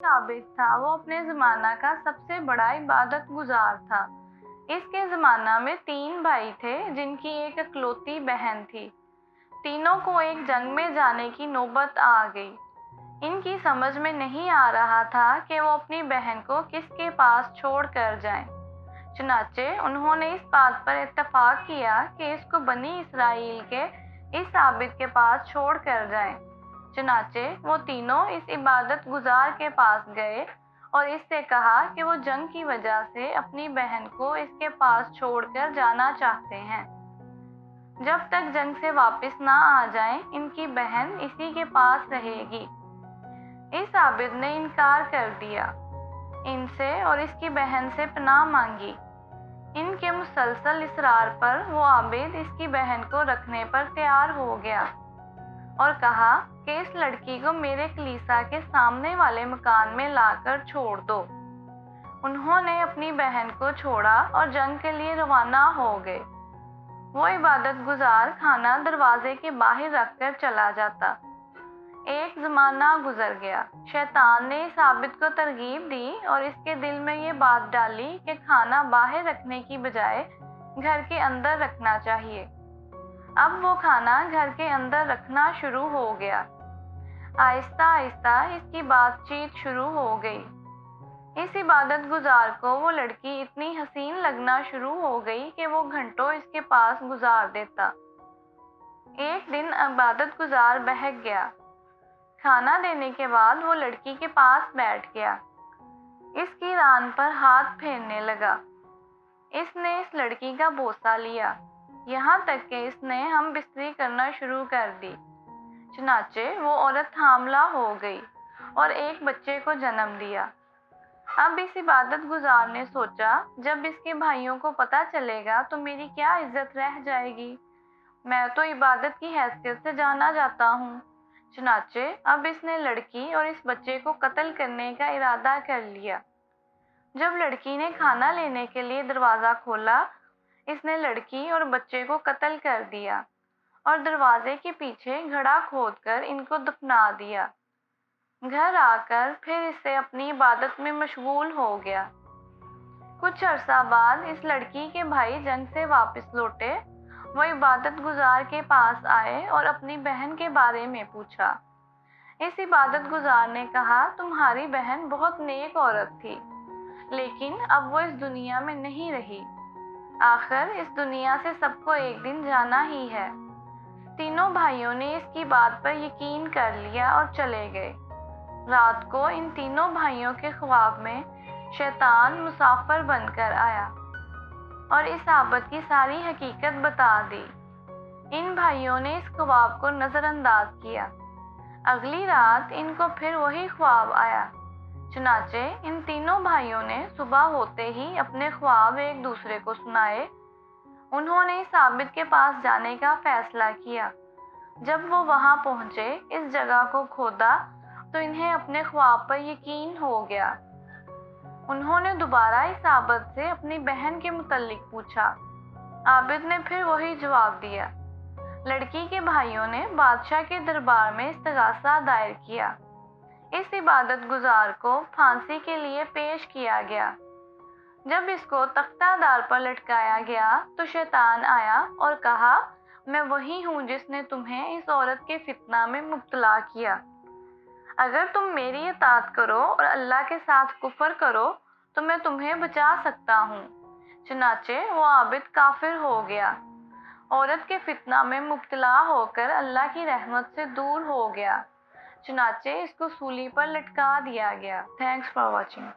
आबिद था वो अपने ज़माना का सबसे बड़ा इबादत गुजार था। इसके ज़माना में 3 भाई थे जिनकी एक इकलौती बहन थी। तीनों को एक जंग में जाने की नौबत आ गई। इनकी समझ में नहीं आ रहा था कि वो अपनी बहन को किसके पास छोड़ कर जाएं। चुनाचे उन्होंने इस बात पर इत्तेफाक किया कि इसको बनी इसराइल के इस आबिद के पास छोड़ कर जाएं। चुनाचे वो तीनों इस इबादत गुजार के पास गए और इससे कहा कि वो जंग की वजह से अपनी बहन को इसके पास छोड़कर जाना चाहते हैं। जब तक जंग से वापस ना आ जाएं, इनकी बहन इसी के पास रहेगी। इस आबिद ने इनकार कर दिया। इनसे और इसकी बहन से पनाह मांगी। इनके मुसलसल इसरार पर वो आबिद इसकी बहन को रखने पर तैयार हो गया और कहा कि इस लड़की को मेरे कलीसा के सामने वाले मकान में लाकर छोड़ दो। उन्होंने अपनी बहन को छोड़ा और जंग के लिए रवाना हो गए। वो इबादत गुजार खाना दरवाजे के बाहर रखकर चला जाता। एक ज़माना गुजर गया। शैतान ने इस आबिद को तरगीब दी और इसके दिल में ये बात डाली कि खाना बाहर रखने की बजाय घर के अंदर रखना चाहिए। अब वो खाना घर के अंदर रखना शुरू हो गया। आहिस्ता आहिस्ता इसकी बातचीत शुरू हो गई। इस इबादत गुजार को वो लड़की इतनी हसीन लगना शुरू हो गई कि वो घंटों इसके पास गुजार देता। एक दिन इबादत गुजार बहक गया। खाना देने के बाद वो लड़की के पास बैठ गया। इसकी रान पर हाथ फेरने लगा। इसने इस लड़की का बोसा लिया, यहाँ तक कि इसने हम बिस्तरी करना शुरू कर दी। चुनाचे वो औरत हामला हो गई और एक बच्चे को जन्म दिया। अब इस इबादत गुजार ने सोचा, जब इसके भाइयों को पता चलेगा तो मेरी क्या इज्जत रह जाएगी। मैं तो इबादत की हैसियत से जाना जाता हूँ। चुनाचे अब इसने लड़की और इस बच्चे को कत्ल करने का इरादा कर लिया। जब लड़की ने खाना लेने के लिए दरवाज़ा खोला, इसने लड़की और बच्चे को कत्ल कर दिया और दरवाजे के पीछे घड़ा खोदकर इनको दफना दिया। घर आकर फिर इससे अपनी इबादत में मशगूल हो गया। कुछ अरसा बाद इस लड़की के भाई जंग से वापस लौटे। वो इबादत गुजार के पास आए और अपनी बहन के बारे में पूछा। इस इबादत गुजार ने कहा, तुम्हारी बहन बहुत नेक औरत थी, लेकिन अब वो इस दुनिया में नहीं रही। आखिर इस दुनिया से सबको एक दिन जाना ही है। तीनों भाइयों ने इसकी बात पर यकीन कर लिया और चले गए। रात को इन तीनों भाइयों के ख्वाब में शैतान मुसाफिर बनकर आया और इस आबिद की सारी हकीकत बता दी। इन भाइयों ने इस ख्वाब को नज़रअंदाज किया। अगली रात इनको फिर वही ख्वाब आया। चुनाचे इन तीनों भाइयों ने सुबह होते ही अपने ख्वाब एक दूसरे को सुनाए। उन्होंने इस आबिद के पास जाने का फैसला किया। जब वो वहां पहुंचे, इस जगह को खोदा तो इन्हें अपने ख्वाब पर यकीन हो गया। उन्होंने दोबारा इस आबिद से अपनी बहन के मुतल्लिक पूछा। आबिद ने फिर वही जवाब दिया। लड़की के भाइयों ने बादशाह के दरबार में इस्तगासा दायर किया। इस इबादत गुजार को फांसी के लिए पेश किया गया। जब इसको तख्तादार पर लटकाया गया तो शैतान आया और कहा, मैं वही हूँ जिसने तुम्हें इस औरत के फितना में मुब्तला किया। अगर तुम मेरी इताअत करो और अल्लाह के साथ कुफर करो तो मैं तुम्हें बचा सकता हूँ। चुनाचे वो आबिद काफिर हो गया। औरत के फितना में मुब्तला होकर अल्लाह की रहमत से दूर हो गया। चुनाचे इसको सूली पर लटका दिया गया। Thanks for watching.